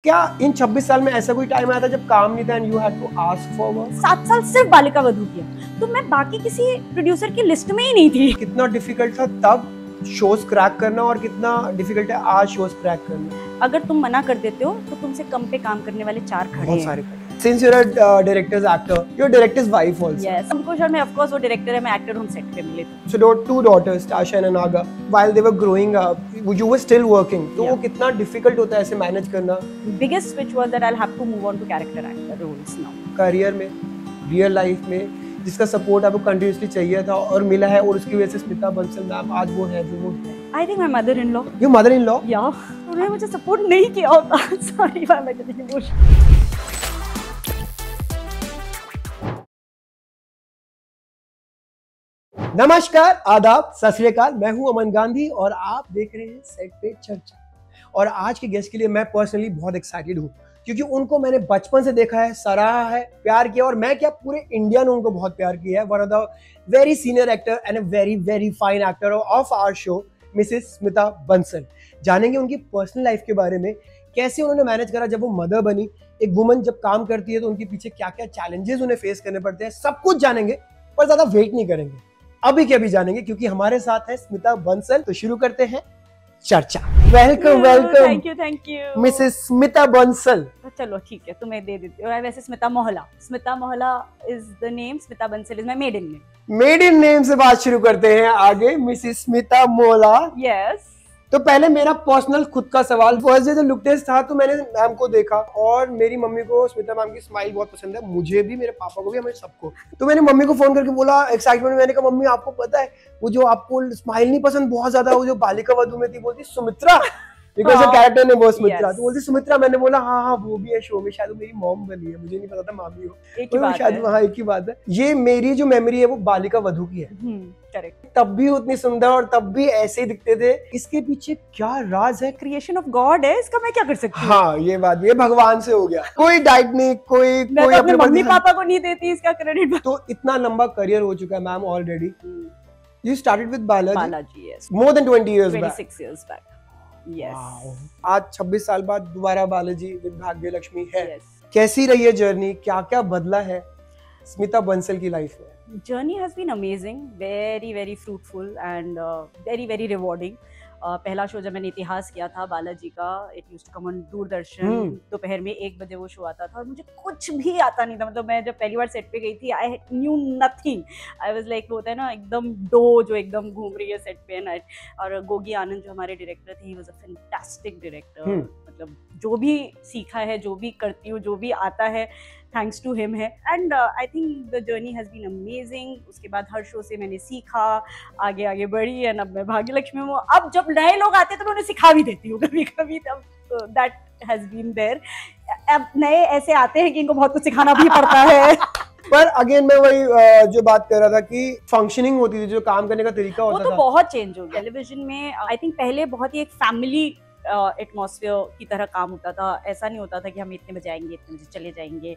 क्या इन 26 साल में ऐसा कोई टाइम आया था जब काम नहीं था and you had to ask for work? 7 साल सिर्फ बालिका वधू किया, तो मैं बाकी किसी प्रोड्यूसर की लिस्ट में ही नहीं थी। कितना डिफिकल्ट था तब शोज क्रैक करना और कितना डिफिकल्ट है आज शोज क्रैक करना? अगर तुम मना कर देते हो तो तुमसे कम पे काम करने वाले 4 खड़े बहुत हैं। सारे। Since you're a director's actor, you're director's wife also. Yes, अंकुश और मैं of course वो डायरेक्टर है, मैं एक्टर हूँ, सेट पे मिले थे। So there were two daughters, Tasha and Anaga. While they were growing up, you were still working. तो वो कितना difficult होता है ऐसे मैनेज करना? Biggest switch was that I'll have to move on to character actor roles now. Career में, real life में जिसका सपोर्ट आपको कंटिन्यूसली चाहिए था और मिला है और उसकी वजह से स्मिता बंसल मैम आज वो है जो वो है। I think my mother-in-law. Your mother-in-law? Yeah. उन्होंने मुझे सपोर्ट नहीं किया होता। Sorry, मैं getting emotional. नमस्कार, आदाब, सत श्री अकाल। मैं हूं अमन गांधी और आप देख रहे हैं सेट पे चर्चा। और आज के गेस्ट के लिए मैं पर्सनली बहुत एक्साइटेड हूं क्योंकि उनको मैंने बचपन से देखा है, सराहा है, प्यार किया और मैं क्या पूरे इंडिया ने उनको बहुत प्यार किया है। One of the very senior actor and a very very fine actor of our show, Mrs Smita Bansal. जानेंगे उनकी पर्सनल लाइफ के बारे में, कैसे उन्होंने मैनेज करा जब वो मदर बनी। एक वुमन जब काम करती है तो उनके पीछे क्या क्या चैलेंजेस उन्हें फेस करने पड़ते हैं, सब कुछ जानेंगे। पर ज्यादा वेट नहीं करेंगे, अभी के अभी जानेंगे क्योंकि हमारे साथ है स्मिता बंसल। तो शुरू करते हैं चर्चा। Welcome welcome. Thank you Mrs Smita Bansal. चलो ठीक है, तुम्हें दे देती हूँ। वैसे Smita Mohla is the name, Smita Bansal is my maiden name. Maiden name से बात शुरू करते हैं आगे। मिसेस स्मिता मोहला। यस। तो पहले मेरा पर्सनल खुद का सवाल, फर्स्ट डे जो लुक टेस्ट था तो मैंने मैम को देखा और मेरी मम्मी को स्मिता मैम की स्माइल बहुत पसंद है, मुझे भी, मेरे पापा को भी, हमें सबको। तो मैंने मम्मी को फोन करके बोला एक्साइटमेंट में, मैंने कहा मम्मी आपको पता है वो जो आपको स्माइल नहीं पसंद बहुत ज्यादा, वो जो बालिका वधू में थी, बोलती सुमित्रा, बिकॉज़ कैरेक्टर ने वो सुमित्रा। तो बोलती सुमित्रा। मैंने बोला हाँ वो भी है शो में, शायद वो मेरी मॉम बनी है, मुझे नहीं पता था मामी हो। एक ही बात शायद है। वहाँ एक ही बात है। ये मेरी जो मेमोरी है वो बालिका वधू की है। करेक्ट। तब भी उतनी सुंदर और तब भी ऐसे ही दिखते थे। इसके पीछे क्या राज है? क्रिएशन ऑफ गॉड है, इसका मैं क्या कर सकती हूँ? हाँ ये बात, ये भगवान से हो गया। कोई डाइट नहीं, कोई मैं तो अपने मम्मी पापा को नहीं देती इसका क्रेडिट। तो इतना लंबा करियर हो चुका है ma'am already. You started with Balaji, yes. more than 20 years back. 26 years back. Yes. Wow. आज 26 साल बाद दोबारा बालाजी विद भाग्य लक्ष्मी है। Yes. कैसी रही है जर्नी, क्या क्या बदला है स्मिता बंसल की लाइफ में? Journey has been amazing, very very fruitful and very very rewarding. पहला शो जब मैंने इतिहास किया था बालाजी का, it used to come on Doordarshan. दोपहर में 1 बजे वो शो आता था और मुझे कुछ भी आता नहीं था। मतलब मैं जब पहली बार सेट पे गई थी, I knew nothing. I was like, होता है ना एकदम डो जो एकदम घूम रही है सेट पे नाइट। और गोगी आनंद जो हमारे डायरेक्टर थे, he was a fantastic director. मतलब जो भी सीखा है, जो भी करती हूँ, जो भी आता है, थैंक्स टू हिम है। And I think the journey has been amazing. उसके बाद हर शो से मैंने सीखा, आगे आगे बढ़ी एंड अब मैं भाग्य लक्ष्मी हूँ। अब जब नए लोग आते हैं तो मैं उन्हें सिखा भी देती हूँ कभी कभी, तब दैट हैज बीन देयर। अब नए ऐसे आते हैं कि इनको बहुत कुछ सिखाना भी पड़ता है। पर अगेन मैं वही जो बात कर रहा था कि फंक्शनिंग होती थी, जो काम करने का तरीका होता था, वो तो बहुत चेंज हो गया। टेलीविजन में आई थिंक पहले बहुत ही एक फैमिली एटमॉस्फेयर की तरह काम होता था। ऐसा नहीं होता था कि हम इतने बजे आएंगे, इतने बजे चले जाएंगे,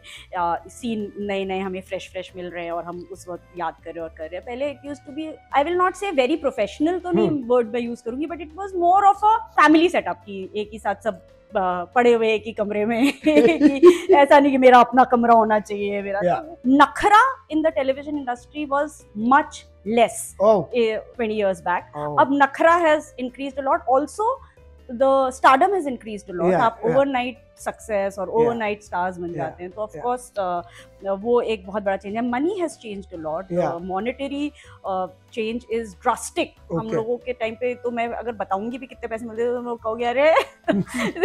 सीन नए नए हमें फ्रेश मिल रहे हैं और हम उस वक्त याद कर रहे हैं। पहले it used to be, I will not say very professional, तो नहीं वर्ड मैं यूज करूंगी, but it was more of a family setup की एक ही साथ सब पड़े हुए एक ही कमरे में। ऐसा नहीं कि मेरा अपना कमरा होना चाहिए मेरा। नखरा in the television industry was much less 20 years back. अब नखरा has increased a lot. Also the stardom has increased a lot. आप overnight success और overnight stars बन जाते हैं, तो of course वो एक बहुत बड़ा चेंज है। Money has changed a lot, monetary change is drastic. हम लोगों के टाइम पे तो मैं अगर बताऊंगी भी कितने पैसे मिलते थे तो लोग कहोगे अरे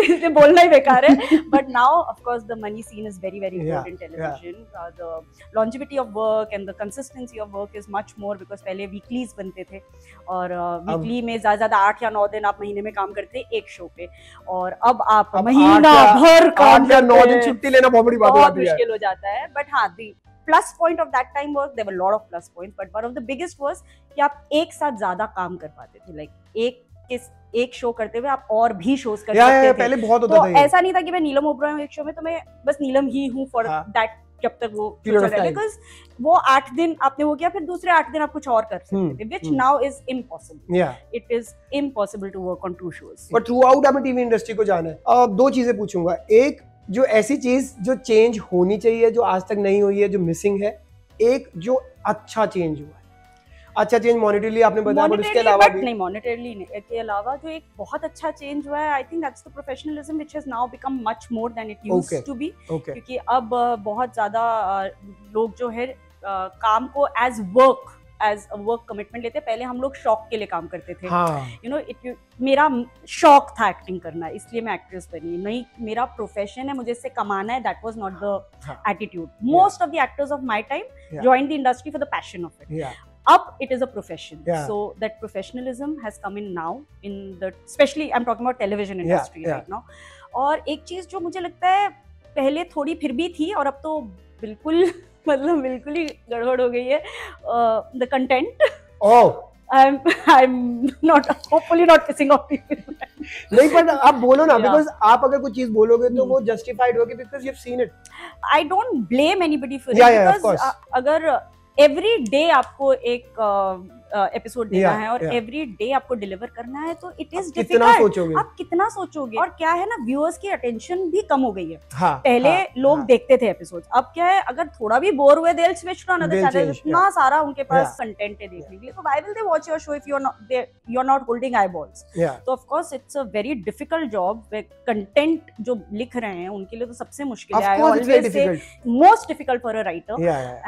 इसे बोलना ही बेकार है। But now of course the money scene is very very good in television. The longevity of work and the consistency of work is much more, because पहले वीकलीज बनते थे और वीकली में ज्यादा 8 या 9 दिन आप महीने में काम करते एक शो पे, और अब आप महीना भर काम करते हैं। 9 दिन छुट्टी लेना बहुत बड़ी बात हो जाती है, मुश्किल हो जाता है। बट हाँ, the plus point of that time was there were lot of plus points, but one of the biggest was कि आप एक साथ ज्यादा काम कर पाते थे। लाइक एक शो करते हुए आप और भी शोज कर सकते थे। पहले बहुत होता था। ऐसा नहीं था कि मैं नीलम ओबरॉय हूं एक शो में तो मैं बस नीलम ही हूं फॉर दैट जब तक वो Period of time. बिकॉज वो 8 दिन आपने वो किया, फिर दूसरे 8 दिन आप कुछ और कर सकते थे, which now is impossible. It is impossible to work on 2 shows. पर थ्रू आउट आपने टीवी इंडस्ट्री को जाना है. अब 2 चीजें पूछूंगा. एक, जो ऐसी चीज जो चेंज होनी चाहिए जो आज तक नहीं हुई है, जो मिसिंग है. एक जो अच्छा चेंज हुआ है. अच्छा चेंज मॉनेटरीली आपने बताया, बट उसके अलावा भी नहीं, मॉनेटरीली के अलावा जो एक बहुत अच्छा चेंज हुआ है, I think that's the professionalism which has now become much more than it used to be. क्योंकि अब बहुत ज्यादा लोग जो है काम को एज अ वर्क कमिटमेंट लेते. पहले हम लोग शौक के लिए काम करते थे. यू नो, मेरा शौक था एक्टिंग करना, इसलिए मैं एक्ट्रेस बनी. नहीं, मेरा प्रोफेशन है, मुझे इससे कमाना है. That was not the attitude. Most of the actors of my time joined the industry for the passion of it. Up it is a profession. So that professionalism has come in now in the, especially I'm talking about television industry right now. और एक चीज जो मुझे लगता है पहले थोड़ी फिर भी थी और अब तो बिल्कुल मतलब बिल्कुल ही गड़बड़ हो गई है, the content. I'm not, hopefully not pissing off people. नहीं, पर आप बोलो ना, because आप अगर कुछ चीज बोलोगे तो वो justified होगी because you've seen it. I don't blame anybody for it because अगर एवरी डे आपको एक एपिसोड देना है और एवरी डे आपको डिलीवर करना है, तो इट इज डिफिकल्ट. आप कितना सोचोगे. और क्या है ना, व्यूअर्स की अटेंशन भी कम हो गई है. पहले लोग देखते थे एपिसोड, अब क्या है, अगर थोड़ा भी बोर हुए, they'll switch to another channel. इतना सारा उनके पास कंटेंट है देखने के लिए, तो why will they watch your show if you're not holding eyeballs? तो of course it's a very difficult job. Content जो लिख रहे हैं उनके लिए तो सबसे मुश्किल है. I always say most difficult for a writer,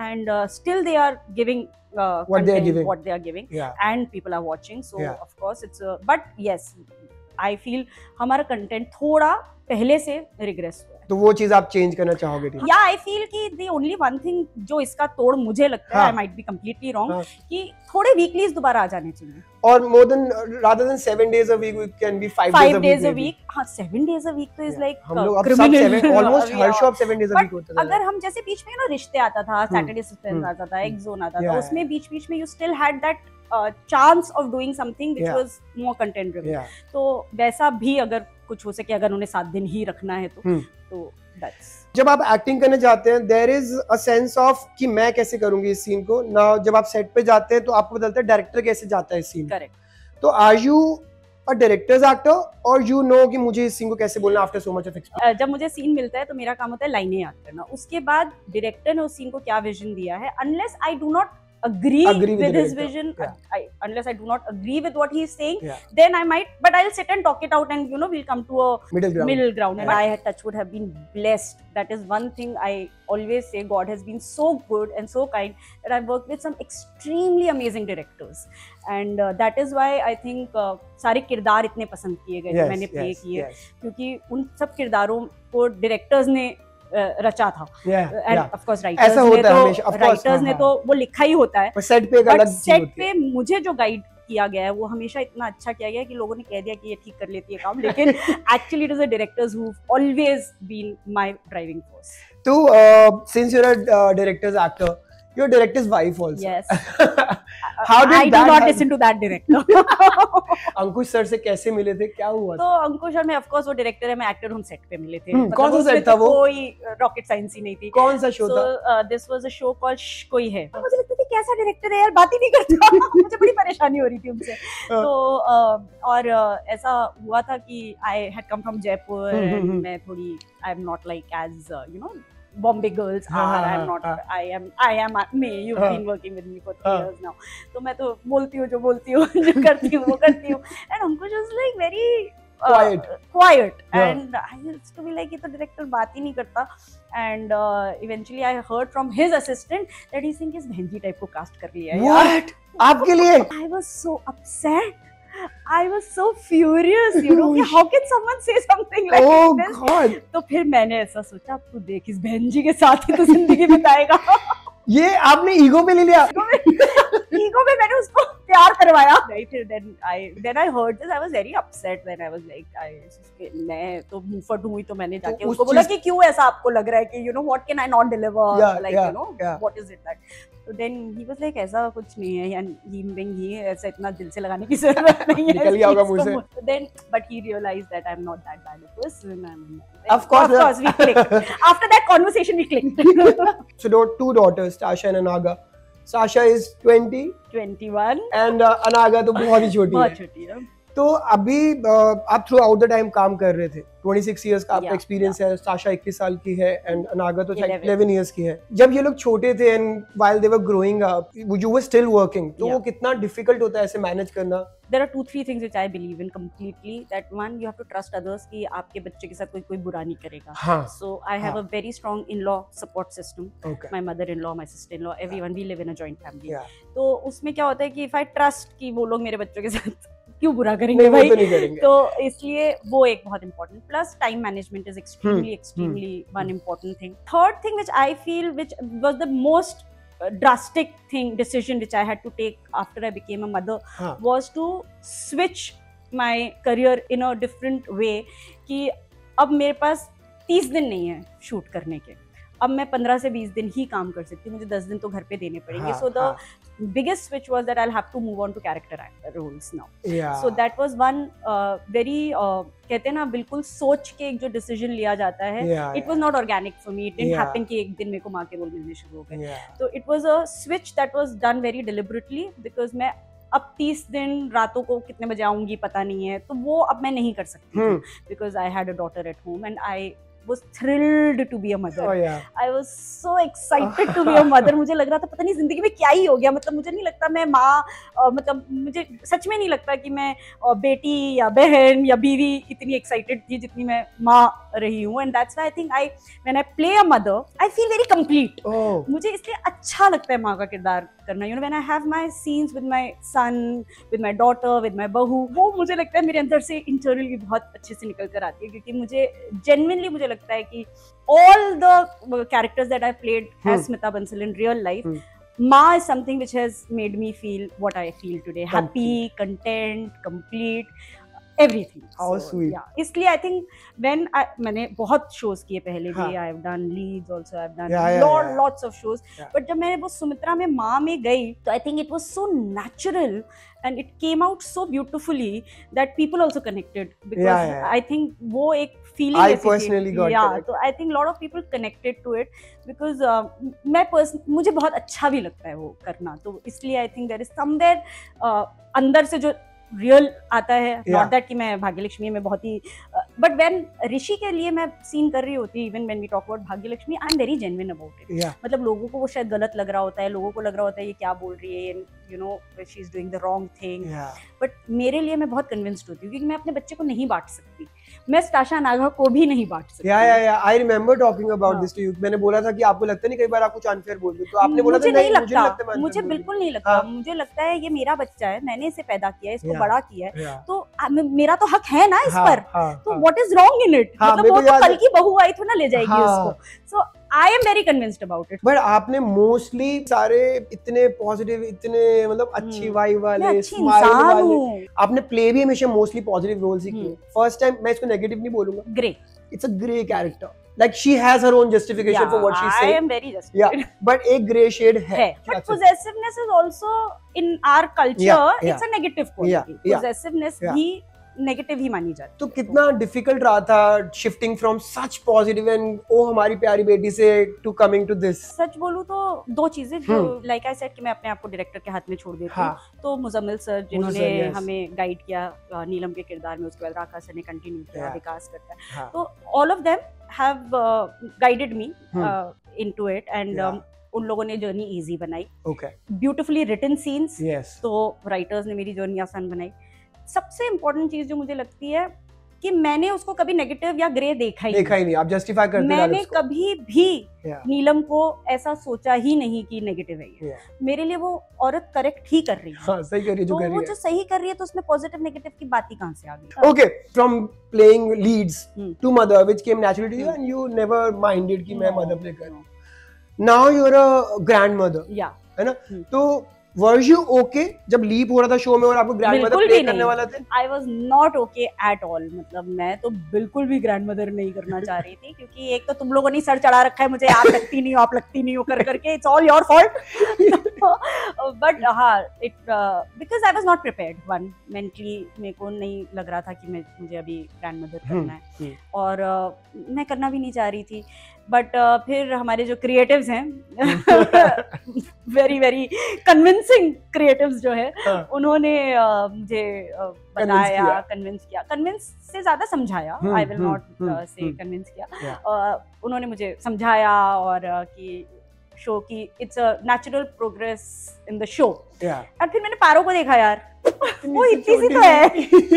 and still they are giving what they are giving, and people are watching. So of course it's but yes, I feel हमारा कंटेंट थोड़ा पहले से रिग्रेस हुआ है. तो वो चीज आप चेंज करना चाहोगे? या आई फील कि the only one thing जो इसका तोड़ मुझे लगता है, I might be completely wrong, कि थोड़े वीकलीज दोबारा आ जाने चाहिए. और more than rather than 7 days a week, it can be 5 days a week. हाँ, 7 days a week तो is like हम लोग अब सब 7, almost हर शो अब 7 days a week होता है. अगर हम जैसे बीच में ना रिश्ते आता था, सैटरडे सस्पेंस आता था, एक जोन आता था, उसमें बीच में you still had that chance of doing something which was more content driven. तो वैसा भी अगर कुछ हो सके, अगर उन्हें 7 दिन ही रखना है तो that's. जब आप एक्टिंग करने जाते हैं, there is a sense of कि मैं कैसे करूंगी इस सीन को ना. जब आप सेट पे जाते हैं तो आपको बताते हैं डायरेक्टर कैसे जाता है इस सीन. करेक्ट. तो are you a directors actor और यू नो कि मुझे इस सीन को कैसे बोलना after so much of experience? जब मुझे सीन मिलता है तो मेरा काम होता है लाइनें याद करना. उसके बाद डायरेक्टर ने उस सीन को क्या विजन दिया है, unless I do not agree with his vision, unless I do not agree with what he is saying, then I might, but I'll sit and talk it out, and we'll come to a middle ground. And I had touchwood have been blessed. That is one thing I always say. God has been so good and so kind that I've worked with some extremely amazing directors, and that is why I think सारे किरदार इतने पसंद किए गए जो मैंने play किए, क्योंकि उन सब किरदारों को डायरेक्टर्स ने रचा था. एंड ऑफ कोर्स राइटर्स ने तो वो लिखा ही होता है, सेट पे मुझे जो गाइड किया गया है वो हमेशा इतना अच्छा किया गया है कि लोगों ने कह दिया कि ये ठीक कर लेती है काम, लेकिन actually it is the director's who always been my driving force. तो since you are a directors actor, your director's wife also. Yes. How did I do not listen to that director. Ankush sir से कैसे मिले थे, क्या हुआ? तो अंकुश sir में of course वो डायरेक्टर है, मैं एक्टर, हम सेट पे मिले थे. कौन सा सेट था वो? कोई रॉकेट साइंस ही नहीं थी. कौन सा शो था? This was a show called कोई है. मुझे लगता था कैसा डायरेक्टर है यार, बात ही नहीं करता. मुझे बड़ी परेशानी हो रही थी उनसे. तो और ऐसा हुआ था कि I had come from Jaipur, मैं थोड़ी I am not like as Bombay girls are. I'm not. I am me. You've been working with me for 3 years now. तो मैं तो बोलती हूँ जो बोलती हूँ, जो करती हूँ वो करती हूँ. And Ankush was like very quiet. And I used to be like, ये तो director बात ही नहीं करता. And eventually I heard from his assistant that he think इस बहनजी type को cast कर लिया है. What? आपके लिए? I was so upset. I was so furious, how can someone say something like this? God. तो फिर मैंने ऐसा सोचा, अब तू देख इस बहन जी के साथ ही तो जिंदगी बिताएगा. ये आपने ईगो पे ले लिया? ईगो पे मैंने उसको प्यार करवाया। नहीं, फिर then I heard this, I was very upset when I was like, मैं तो मुंह फट हुई, तो मैंने जाके उसको बोला कि क्यों ऐसा आपको लग रहा है कि what can I not deliver, like what is it that, तो then he was like ऐसा कुछ नहीं है, and he ऐसा इतना दिल से लगाने की जरूरत नहीं है, निकल गया होगा मुंह से। Then but he realized that I'm not that bad a person, and of course we clicked. After that conversation we clicked. So two daughters, Tasha and Anaga. Sasha is 21 and Anaga तो बहुत ही छोटी है। तो अभी आप through out the time काम कर रहे थे, 26 इयर्स का आपका एक्सपीरियंस है, साशा 21 साल की है एंड अनागा तो 11 इयर्स की है। जब ये लोग छोटे थे and while they were growing up you were still working, तो वो कितना डिफिकल्ट होता है ऐसे मैनेज करना? There are 2-3 things which I believe in completely. That one, you have to trust others कि आपके बच्चे के साथ कोई बुरा नहीं करेगा। हाँ, so I have a very strong in-law support system. Okay. My mother-in-law, my sister-in-law, everyone, we live in a joint family. Yeah. तो उसमें क्या होता है कि if I trust कि वो लोग मेरे बच्चों के साथ क्यों बुरा करेंगे भाई, तो नहीं करेंगे। तो इसलिए वो एक बहुत important, plus time management is extremely one important thing. Third thing which I feel which was the most drastic decision which I had to take after I became a mother was to switch my career in a different way, कि अब मेरे पास 30 दिन नहीं है shoot करने के, अब मैं 15 से 20 दिन ही काम कर सकती हूँ, मुझे 10 दिन तो घर पे देने पड़ेंगे। So the biggest switch was that I'll have to move on to character roles now. So that was one very कहते हैं ना बिल्कुल सोच के एक जो डिसीजन लिया जाता है, it was not organic for me. It didn't happen कि एक दिन मेरे को माँ के रोल मिलने शुरू हो गए। तो it was a switch that was done very deliberately, because मैं अब 30 दिन रातों को कितने बजे आऊंगी पता नहीं है, तो वो अब मैं नहीं कर सकती, because I had a daughter at home and I was thrilled to be a mother. I was so excited to be a mother. मुझे लग रहा था पता नहीं जिंदगी में क्या ही हो गया, मतलब मुझे नहीं लगता मैं माँ, मतलब मुझे सच में नहीं लगता कि मैं बेटी या बहन या बीवी इतनी excited थी जितनी मैं माँ रही हूँ। And that's why I think when I play a mother, I feel very complete. मुझे इसलिए अच्छा लगता है माँ का किरदार करना। You know, when I have my scenes with my son, with my daughter, with my बहू, वो मुझे लगता है मेरे अंदर से internally बहुत अच्छे से निकल कर आती है, क्योंकि मुझे genuinely मुझे लगता है कि all the characters that I played as Smita Bansal in real life, Ma is something which has made me feel what I feel today, happy, content, complete, everything. How sweet. Yeah. इसलिए I think when मैंने बहुत shows किए पहले भी, I have done leads also, I have done lots of shows, but जब मैं वो सुमित्रा में माँ में गई, तो I think it was so natural and it came out so beautifully that people also connected, because I think वो एक feeling I personally got connected. तो I think lot of people connected to it because मुझे बहुत अच्छा भी लगता है वो करना, तो इसलिए I think there is somewhere अंदर से जो रियल आता है, नॉट दैट कि मैं भाग्यलक्ष्मी में बहुत ही, बट व्हेन ऋषि के लिए मैं सीन कर रही होती, even when we talk about Bhagyalakshmi, I am very genuine about it. मतलब लोगों को वो शायद गलत लग रहा होता है, लोगों को लग रहा होता है ये क्या बोल रही है, you know she is doing the wrong thing, but मेरे लिए मैं बहुत कन्विंस्ड होती हूँ, क्योंकि मैं अपने बच्चे को नहीं बांट सकती, मैं ताशा नागा को भी नहीं बांट सकती। I remember talking about this to you. मैंने बोला था कि आपको लगता नहीं कई बार आप कुछ अनफेयर बोलते हो, तो आपने बोला था नहीं, मुझे लगता है, मुझे बिल्कुल नहीं लगता, मुझे लगता है ये मेरा बच्चा है, मैंने इसे पैदा किया है, इसको बड़ा किया है, तो मेरा तो हक है ना इस पर, तो what is wrong in it? मतलब वो तो कल की बहू आई तो ना ले जाएगी उसको। So I am very convinced about it. But आपने मोस्टली सारे इतने पॉजिटिव, इतने मतलब अच्छी वाइब वाले, स्माइल वाले, आपने प्ले भी हमेशा मोस्टली पॉजिटिव रोल्स ही किए। फर्स्ट टाइम मैं इसको नेगेटिव नहीं बोलूंगा, grey, it's a grey character, like she has her own justification for what she's saying. I am very justified. But एक grey shade है। But possessiveness is also in our culture, it's a negative quality. Possessiveness भी negative ही मानी जाती है। तो कितना difficult रहा था shifting from such positive and ओ हमारी प्यारी बेटी से टू कमिंग टू दिस? सच बोलूं तो दो चीजें, जो लाइक आई सेड कि मैं अपने आप को डायरेक्टर के हाथ में छोड़ देती हूँ, तो मुजम्मिल सर जिन्होंने हमें गाइड किया नीलम के किरदार में, उसके बाद राका सर ने कंटिन्यू किया, विकास करता है, तो all of them have guided me into it, and उन लोगों ने जर्नी इजी बनाई, ब्यूटिफुली रिटन सीन्स, तो राइटर्स ने मेरी जर्नी आसान बनाई। सबसे इम्पोर्टेंट चीज जो मुझे लगती है कि मैंने उसको कभी नेगेटिव या ग्रे देखा ही नहीं। आप जस्टिफाई करते हैं। मैंने कभी भी नीलम को ऐसा सोचा ही नहीं कि नेगेटिव है ये। मेरे लिए वो औरत करेक्ट ही कर रही है, सही कर रही है, जो कर रही है। वो जो सही कर रही है, तो उसमें पॉजिटिव नेगेटिव की बात ही कहां से आ गई? Okay, from playing leads to mother which came naturally to you and you never minded कि मैं मदर प्ले कर रहा हूं। Now you are a grandmother, है ना? तो Were you okay जब लीप हो रहा था शो में और आपको ग्रैंडमदर बिल्कुल प्ले भी करने नहीं। वाला थे? I was not okay at all। मतलब मैं तो बिल्कुल भी ग्रैंडमदर नहीं करना चाह रही थी, क्योंकि एक तो तुम लोगों ने सर चढ़ा रखा है मुझे, आप लगती नहीं हो, आप लगती नहीं हो कर करके, it's all your fault. But हाँ, it because I was not prepared, one mentally मेरे को नहीं लग रहा था कि मुझे अभी ग्रैंडमदर करना है, और मैं करना भी नहीं चाह रही थी। बट फिर हमारे जो क्रिएटिव्स हैं, वेरी वेरी कन्विंसिंग क्रिएटिव्स जो है, उन्होंने मुझे बताया, कन्विंस से ज्यादा समझाया, आई विल नॉट से कन्विंस किया। उन्होंने मुझे समझाया और कि शो की it's a natural progress in the show. और फिर मैंने पारो को देखा यार, वो इतनी सी तो है,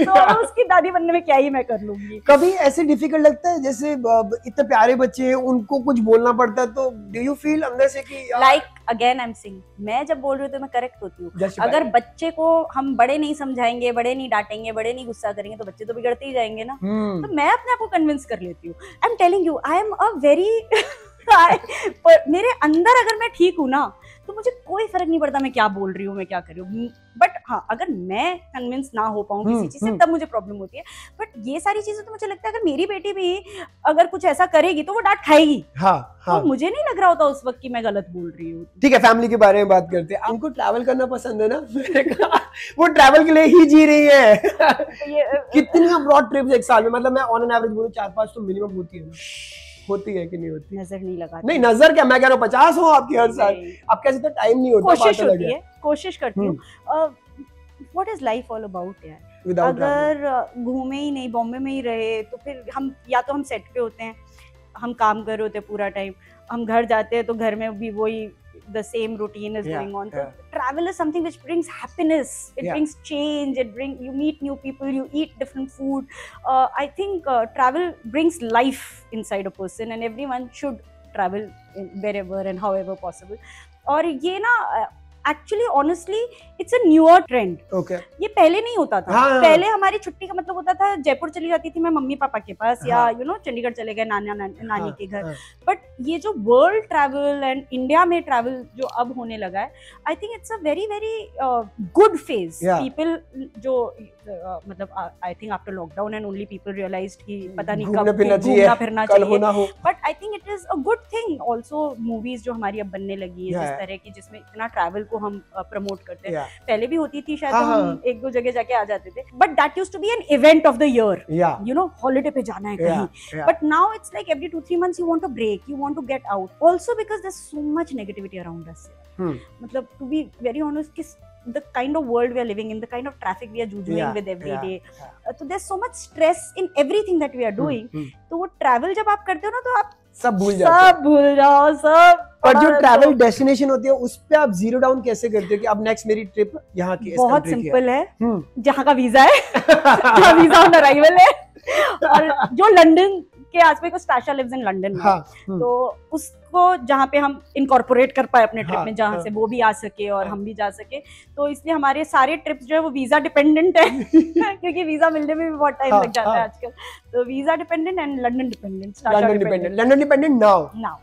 तो उसकी दादी बनने में क्या ही मैं कर लूंगी। कभी ऐसे डिफिकल्ट लगता है, जैसे इतने प्यारे बच्चे हैं उनको कुछ बोलना पड़ता है, तो डू यू फील अंदर से कि like again I am saying, मैं जब बोल रही हूँ तो मैं करेक्ट होती हूँ। अगर बच्चे को हम बड़े नहीं समझाएंगे, बड़े नहीं डांटेंगे, बड़े नहीं गुस्सा करेंगे, तो बच्चे तो बिगड़ते ही जाएंगे ना। तो मैं अपने आप को कन्विंस कर लेती हूँ। I am telling you, I am a very मेरे अंदर अगर मैं ठीक हूँ ना, तो मुझे कोई फर्क नहीं पड़ता मैं क्या बोल रही हूँ, मैं क्या कर रही हूँ। बट हाँ, अगर मैं कन्विंस ना हो पाऊँ किसी चीज से, तब मुझे प्रॉब्लम होती है। बट ये सारी चीजें तो मुझे लगता है अगर मेरी बेटी भी अगर कुछ ऐसा करेगी तो वो डांट खाएगी। हाँ, हाँ। तो मुझे नहीं लग रहा होता उस वक्त कि मैं गलत बोल रही हूँ। ठीक है, फैमिली के बारे में बात करते हैं। आपको ट्रैवल करना पसंद है ना? मैंने कहा वो ट्रैवल के लिए ही जी रही है। कितनी अब्रॉड ट्रिप्स एक साल में, मतलब मैं ऑन एन एवरेज बोलूं 4-5 तो मिनिमम होती है ना? होती है कि नहीं होती? नजर नहीं लगाती। नहीं, नजर क्या, मैं कह रहा हूँ 50 हो आपकी हर साल। आपके ऐसे तो टाइम नहीं होता। कोशिश होती है, कोशिश करती हूँ। What is life all about यार? अगर घूमे ही नहीं, बॉम्बे में ही रहे, तो फिर हम या तो हम सेट पे होते हैं, हम काम कर रहे होते हैं पूरा टाइम, हम घर जाते हैं तो घर में भी वही the same routine is going on. So travel is something which brings happiness, it brings change, you meet new people, you eat different food. I think travel brings life inside a person, and everyone should travel wherever and however possible. और ये ना actually honestly it's a newer trend. ये पहले नहीं होता था। पहले हमारी छुट्टी का मतलब होता था जयपुर चली जाती थी मैं मम्मी पापा के पास, या चंडीगढ़ चले गए नानी के घर। बट ये जो वर्ल्ड ट्रैवल एंड इंडिया में ट्रैवल जो अब होने लगा है, I think it's a very very good phase. People जो मतलब I think after lockdown and only people realised कि पता नहीं कब घूमना फिरना चाहिए। But I think it is a good thing also. Movies जो हमारी अब बनने लगी है जिस तरह की, जिसमें इतना ट्रैवल को हम प्रमोट करते हैं, पहले भी होती थी शायद, हम एक दो जगह जाके आ जाते थे, but that used to be an event of the year, you know, holiday पे जाना है कहीं। But now it's like every 2-3 months you want a break, you want to get out, also because there's so much negativity around us. मतलब to be very honest, the kind of world we are living in, the kind of traffic we are jujuing with every day, so there's so much stress in everything that we are doing. तो वो travel जब आप करते हो ना, तो आप सब भूल जाओ सब। पर जो ट्रैवल डेस्टिनेशन होती है उस पे आप जीरो डाउन कैसे करते हो कि अब नेक्स्ट मेरी ट्रिप यहाँ की? बहुत सिंपल है, जहाँ का वीजा है, जहाँ वीजा ऑन अराइवल है, और जो लंदन के आसपास को स्टाशा लिव्स इन लंदन, तो उसको जहाँ पे हम इनकॉर्पोरेट कर पाए अपने ट्रिप में, जहाँ से वो भी आ सके और हम भी जा सके, तो इसलिए हमारे सारे ट्रिप्स जो है वो वीजा डिपेंडेंट है क्योंकि वीजा मिलने में भी बहुत टाइम लग जाता है आजकल। तो visa dependent and London dependent. London dependent now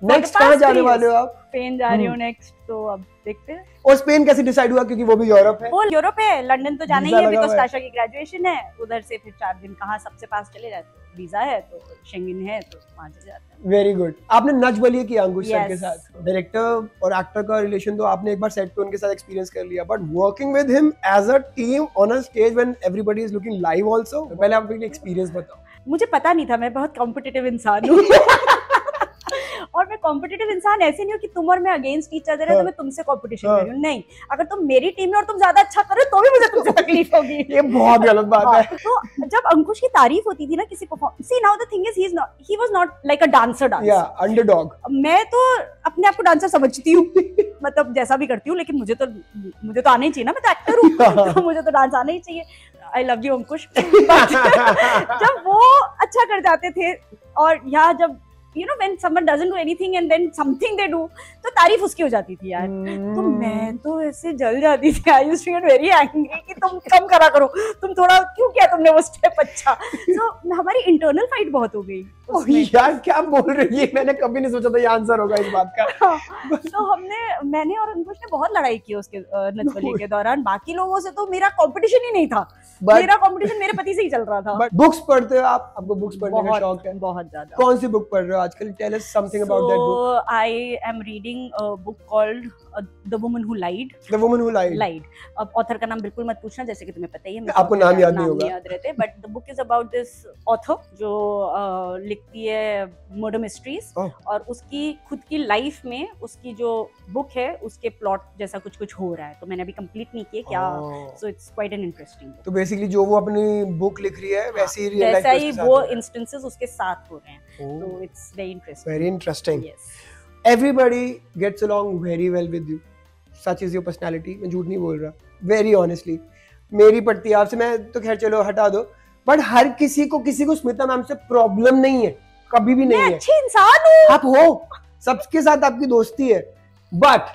next कहाँ जाने वाले हो आप? स्पेन जा रही हूँ नेक्स्ट, तो अब देखते हैं। और स्पेन कैसे डिसाइड हुआ, क्योंकि वो भी यूरोप है? वो यूरोप है, लंदन तो जाना ही है बिकॉज़ टाशा की ग्रेजुएशन है, उधर से फिर 4 दिन कहाँ सबसे पास चले जाते, वीजा है तो शेंगन है तो वहाँ चले जाते हैं। Very good. आपने नच बलिए की अंकुश सर के साथ, डायरेक्टर और एक्टर का रिलेशन तो आपने एक बार सेट पे उनके साथ एक्सपीरियंस कर लिया, but working with him as a team on a stage when everybody is looking live also, पहले आप अपनी एक्सपीरियंस बताओ। मुझे पता नहीं था, मैं बहुत कॉम्पिटिटिव इंसान हूँ और मैं कॉम्पिटिटिव इंसान ऐसे नहीं हूँ कि तुम और मैं अगेंस्ट ईच अदर है तो मैं तुमसे कॉम्पिटिशन कर रही हूँ, नहीं। अगर तुम मेरी टीम में और तुम ज्यादा अच्छा करो तो भी मुझे तुमसे तकलीफ होगी। ये बहुत गलत बात है। तो जब अंकुश की तारीफ होती थी ना किसी performance, see now the thing is he was not like a dancer, underdog. मैं तो अपने आप को डांसर समझती हूँ मतलब जैसा भी करती हूँ, लेकिन मुझे तो आना ही चाहिए ना, मैं तो एक्टर हूँ तो मुझे तो डांस आना ही चाहिए। आई लव यू अंकुश। जब वो अच्छा कर जाते थे, और यहाँ जब you know when someone doesn't do anything and then something they do, तो तारीफ उसकी हो जाती थी यार। तो मैं तो ऐसे जल जाती थी, I used to get very angry कि तुम कम करा करो, तुम थोड़ा क्यों किया तुमने वो स्टेप अच्छा। तो हमारी इंटरनल फाइट बहुत हो गई यार क्या बोल रही है, मैंने कभी नहीं सोचा था ये आंसर होगा इस बात का। तो मैंने और अंकुश ने बहुत लड़ाई की उसके नचबली के दौरान। बाकी लोगों से तो मेरा कंपटीशन ही नहीं था, मेरा कंपटीशन मेरे पति से ही चल रहा था। बट बुक्स पढ़ते हो आप? आपको बुक्स पढ़ने का शौक है? बहुत ज्यादा। कौन सी बुक पढ़ रहे हो आजकल? Tell us something about that book. I am reading a book called the woman who lied. The woman who lied. अब ऑथर का नाम बिल्कुल मत पूछना, जैसे कि तुम्हें पता ही है, आपको नाम याद नहीं होगा, याद रहते। But the book is about this author जो लिखती है मर्डर मिस्ट्रीज, और उसकी खुद की लाइफ में उसकी जो बुक है उसके प्लॉट जैसा कुछ कुछ हो रहा है। तो मैंने अभी कंप्लीट नहीं किया क्या, so it's quite an interesting. तो बेसिकली जो वो अपनी बुक लिख रही है वैसे ही रियल लाइफ वैसा ही वो इंस्टेंसेस उसके साथ हो रहे हैं। तो it's very interesting. Very interesting. Everybody gets along very well with you. Such is your personality. मैं झूठ नहीं बोल रहा, very honestly. मेरी पड़ती है आपसे, मैं तो खैर चलो हटा दो, बट हर किसी को स्मिता मैम से प्रॉब्लम नहीं है, कभी भी नहीं है। अच्छे इंसान हूँ। आप हो, सबके साथ आपकी दोस्ती है। But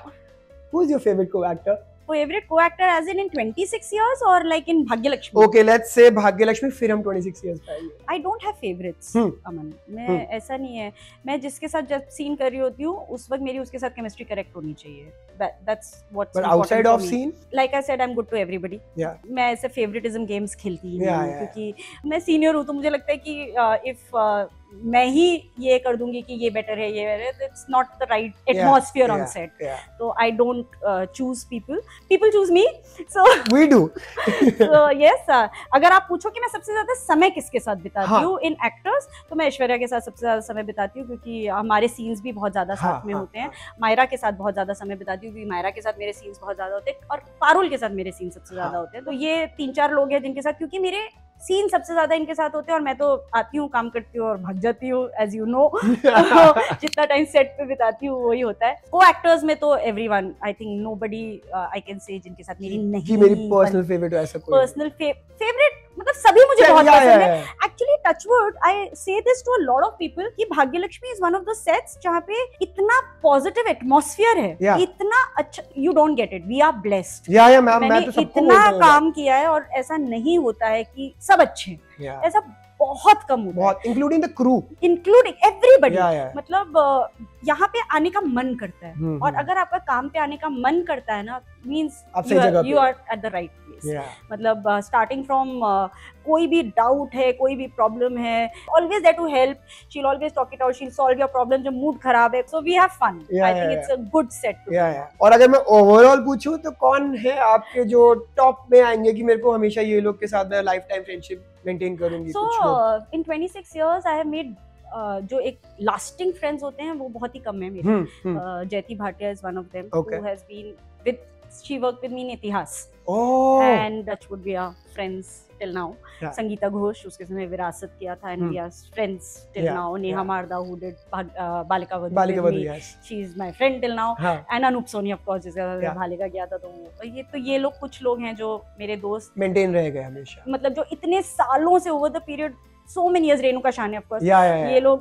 who is your favorite co-actor? Favorite co-actor as in 26 years or like in Bhagyalakshmi? Okay, let's say Bhagyalakshmi, फिर हम 26 years पे आएंगे। I don't have favorites, अमन। मैं ऐसा नहीं है, मैं जिसके साथ जब सीन कर रही होती हूँ उस वक्त मेरी उसके साथ केमिस्ट्री करेक्ट होनी चाहिए। That's what's But outside of scene? Like I said, I'm good to everybody. Yeah. मैं ऐसे favoritism games खेलती ही नहीं हूँ, क्योंकि मैं सीनियर हूँ तो मुझे लगता है कि if मैं ही ये कर दूंगी कि ये बेटर है, ये बेटर है, it's not the right atmosphere on set. So I don't choose people choose me. So we do. So yes, अगर आप पूछो कि मैं सबसे ज्यादा समय किसके साथ बिताती हूँ इन एक्टर्स, तो मैं ऐश्वर्या के साथ सबसे ज्यादा समय बिताती हूँ, क्योंकि हमारे सीन्स भी बहुत ज्यादा साथ में होते हैं। मायरा के साथ बहुत ज्यादा समय बिताती हूँ, क्योंकि मायरा के साथ मेरे सीन्स बहुत ज्यादा होते हैं, और पारुल के साथ मेरे सीन्स सबसे ज्यादा होते हैं। तो ये 3-4 लोग हैं जिनके साथ, क्योंकि मेरे सीन सबसे ज्यादा इनके साथ होते हैं, और मैं तो आती हूँ, काम करती हूँ और भाग जाती हूँ, एज यू नो। जितना टाइम सेट पे बिताती हूँ वही होता है। को एक्टर्स में तो everyone, I think nobody I can say जिनके साथ मेरी नहीं। मेरी पर्सनल फेवरेट ऐसा कोई पर्सनल फेवरेट मतलब सभी मुझे बहुत पसंद है। Actually touch wood I say this to a lot of people कि Bhagyalakshmi is one of the sets जहाँ पे इतना पॉजिटिव एटमॉस्फेयर है, इतना अच्छा, you don't get it, we are blessed. मैंने तो इतना काम किया है और ऐसा नहीं होता है कि सब अच्छे हैं, ऐसा बहुत कम होता है, including the crew, including everybody. मतलब यहाँ पे आने का मन करता है, और अगर आपका काम पे आने का मन करता है ना, means you are at the right place. मतलब स्टार्टिंग फ्रॉम कोई भी डाउट है, कोई भी प्रॉब्लम है, always there to help, she will always talk it out, she will solve your problem. जब मूड खराब है, so we have fun. I think it's a good set. और अगर मैं ओवरऑल पूछूं तो कौन है आपके जो टॉप में आएंगे कि मेरे को हमेशा ये लोग के साथ लाइफ टाइम फ्रेंडशिप मेंटेन करूंगी? So in 26 years I have made जो एक लास्टिंग फ्रेंड्स होते हैं वो बहुत ही कम है मेरे। जयति Bhatia is one of them who has been with, she worked with me in इतिहास, and Touchwood we are friends till now. Sangeeta Ghosh, उसके समय विरासत किया था, and we are friends till now. Neha मारदा who did Balika Vadhu, she is my friend till now. and Anoop Soni of course जिसका बालिका गया था, तो ये लोग कुछ लोग हैं जो मेरे दोस्त मेंटेन रह गए हमेशा, मतलब जो इतने सालों से over the period, so many years। Renuka शाने of course, ये लोग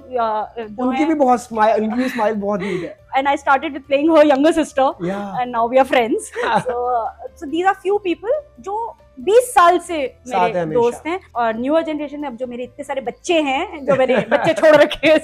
उनकी भी बहुत स्माइल, उनकी भी स्माइल बहुत नीट है। And I started with playing her younger sister, and now we are friends. So these are few people जो 20 साल से मेरे दोस्त हैं। और न्यूअर जनरेशन में अब जो मेरे इतने सारे बच्चे हैं, जो मैंने बच्चे छोड़ रखे हैं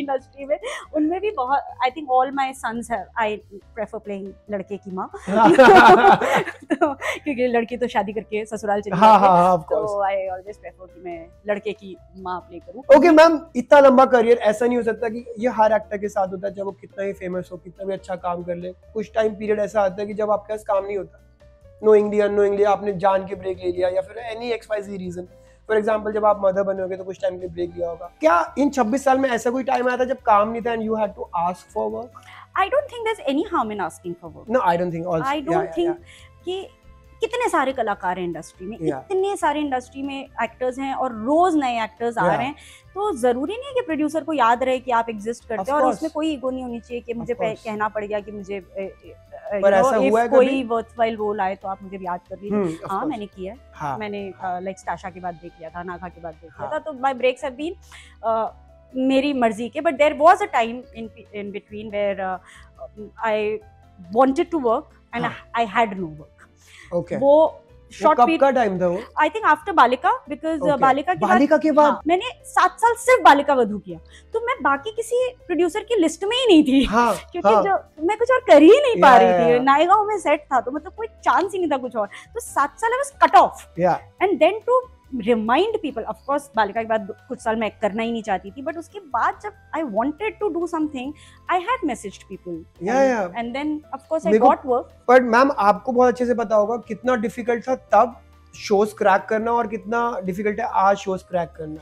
इंडस्ट्री में, उनमें भी बहुत, I think all my sons have, I prefer playing लड़के की माँ। तो क्योंकि लड़की तो शादी करके ससुराल चली जाती है, तो आई ऑलवेज प्रेफर कि मैं लड़के की माँ प्ले करूँ। ओके मैम, इतना लंबा करियर ऐसा नहीं हो सकता कि ये हर एक्टर के साथ होता है, जब वो कितना ही फेमस हो, कितना भी अच्छा काम कर ले, कुछ टाइम पीरियड ऐसा आता है कि जब आपके पास काम नहीं होता, नोइंगली अननोइंगली आपने जान के ब्रेक ले लिया, या फिर any XYZ reason. For example जब आप मदर बनोगे तो कुछ टाइम के लिए ब्रेक लिया होगा। क्या इन 26 साल में ऐसा कोई टाइम आया था जब काम नहीं था and you had to ask for work? I don't think there is any harm in asking for work. No, I don't think also, I don't think कि कितने सारे कलाकार हैं इंडस्ट्री में, इतने सारे इंडस्ट्री में एक्टर्स हैं और रोज नए एक्टर्स आ रहे हैं, तो जरूरी नहीं है कि प्रोड्यूसर को याद रहे कि आप एग्जिस्ट करते हो, और उसमें कोई ईगो नहीं होनी चाहिए कि मुझे कहना पड़ गया कि मुझे पर ऐसा हुआ है कोई वर्थवाइल रोल आए तो आप मुझे याद कर लीजिए। हाँ, मैंने किया है। मैंने लाइक स्टाशा के बाद ब्रेक किया था, नागा के बाद ब्रेक किया था, तो माय ब्रेक्स हैव बीन मेरी मर्जी के, but there was a time in between where I wanted to work and I had no work. वो शॉर्ट कब का टाइम था वो? I think after Balika, because Balika के बाद हाँ, मैंने 7 साल सिर्फ बालिका वधू किया, तो मैं बाकी किसी प्रोड्यूसर की लिस्ट में ही नहीं थी। हाँ, क्योंकि हाँ, जो मैं कुछ और कर ही नहीं पा रही थी, yeah. नायगांव में सेट था, तो मतलब कोई चांस ही नहीं था कुछ और, तो 7 साल I was cut off. And then to remind people, of course Balika के बाद कुछ साल मैं करना ही नहीं चाहती थी, बट उसके बाद जब I wanted to do something, I had messaged people and then of course I got work. But ma'am आपको बहुत अच्छे से पता होगा कितना डिफिकल्ट था तब शोज क्रैक करना और कितना डिफिकल्ट है आज शोज क्रैक करना।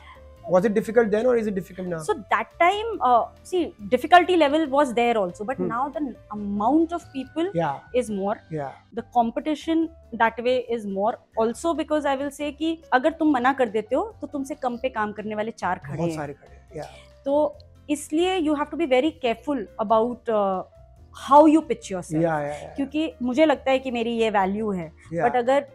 Was it difficult then or is it difficult now? So that time, see, difficulty level was there also, but now the amount of people is more. The competition that way is more. Also because I will say कि अगर तुम मना कर देते हो तो तुमसे कम पे काम करने वाले 4 खड़े हैं। बहुत सारे खड़े हैं। तो इसलिए you have to be very careful about how you pitch yourself. क्योंकि मुझे लगता है कि मेरी ये वैल्यू है, but अगर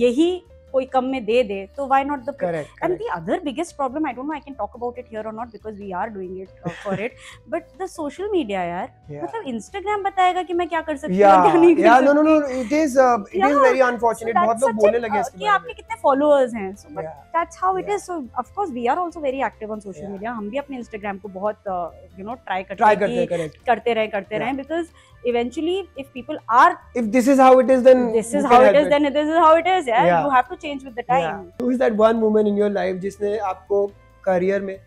यही कोई कम में दे दे तो why not the correct. And the other biggest problem, I don't know I can talk about it here or not because we are doing it for it, but the social media यार, मतलब Instagram बताएगा कि मैं क्या कर सकती हूँ और क्या नहीं कर सकती। No, it is very unfortunate. बहुत लोग बोलने लगे इसके कि आपके कितने followers हैं, so but that's how it is. So of course we are also very active on social media. हम भी अपने Instagram को बहुत try करते रहे because eventually if people are, if this is how it is, then this is how it is, then this is how it is. You have to change with the time. Who is that one woman in your life जिसने आपको career में,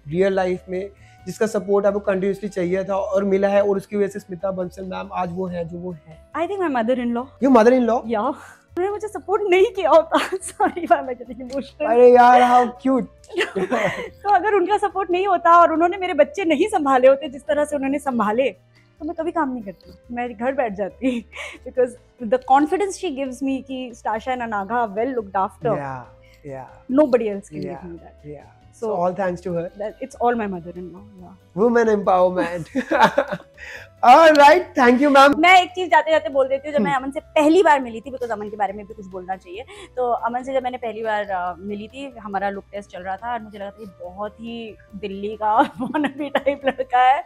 real life में, जिसका support आपको continuously चाहिए था और मिला है और उसकी वजह से स्मिता बंसल मैम आज वो है जो वो है? I think my mother-in-law. Your mother-in-law? Yeah. उन्होंने मुझे सपोर्ट नहीं किया होता। Sorry, मैं getting emotional. अरे यार, how cute. तो अगर उनका सपोर्ट नहीं होता और उन्होंने मेरे बच्चे नहीं संभाले होते जिस तरह से उन्होंने संभाले, तो मैं कभी काम नहीं करती, मैं घर बैठ जाती, because the confidence she gives me कि Stasha and Anagha well looked after, nobody else can give me that. So all thanks to her. It's all my mother-in-law. Women empowerment. All right, thank you ma'am. मैं एक चीज जाते जाते बोल देती हूँ, जब मैं अमन से पहली बार मिली थी, बिकॉज अमन के बारे में भी कुछ बोलना चाहिए, तो अमन से जब मैंने पहली बार मिली थी, हमारा लुक टेस्ट चल रहा था और मुझे लगा था ये बहुत ही दिल्ली का wannabe टाइप लड़का है,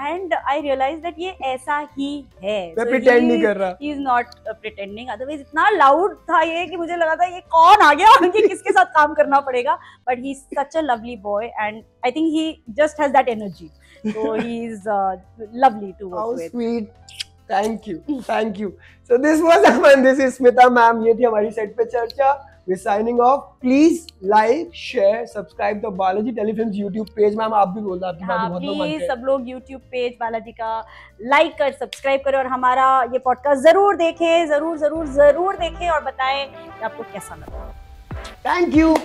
एंड आई रियलाइज दैट ये ऐसा ही है। मैं प्रिटेंड नहीं कर रहा। He is not pretending, otherwise इतना लाउड था ये कि मुझे लगा था ये कौन आ गया, ये किसके साथ काम करना पड़ेगा, but he is such a lovely boy and I think he just has that energy. So he is lovely to work with. How sweet. Thank you. So this was Aman, this is Smita ma'am. ये थी हमारी set पे चर्चा। We're signing off. Please like, share, subscribe the Balaji telefilms YouTube page. Ma'am आप भी बोल दो, आपकी बात बहुत लोग मानते हैं। प्लीज सब लोग YouTube पेज बालाजी का लाइक कर, सब्सक्राइब करें और हमारा ये पॉडकास्ट जरूर देखें, जरूर देखें और बताएं कि आपको कैसा लगा। Thank you.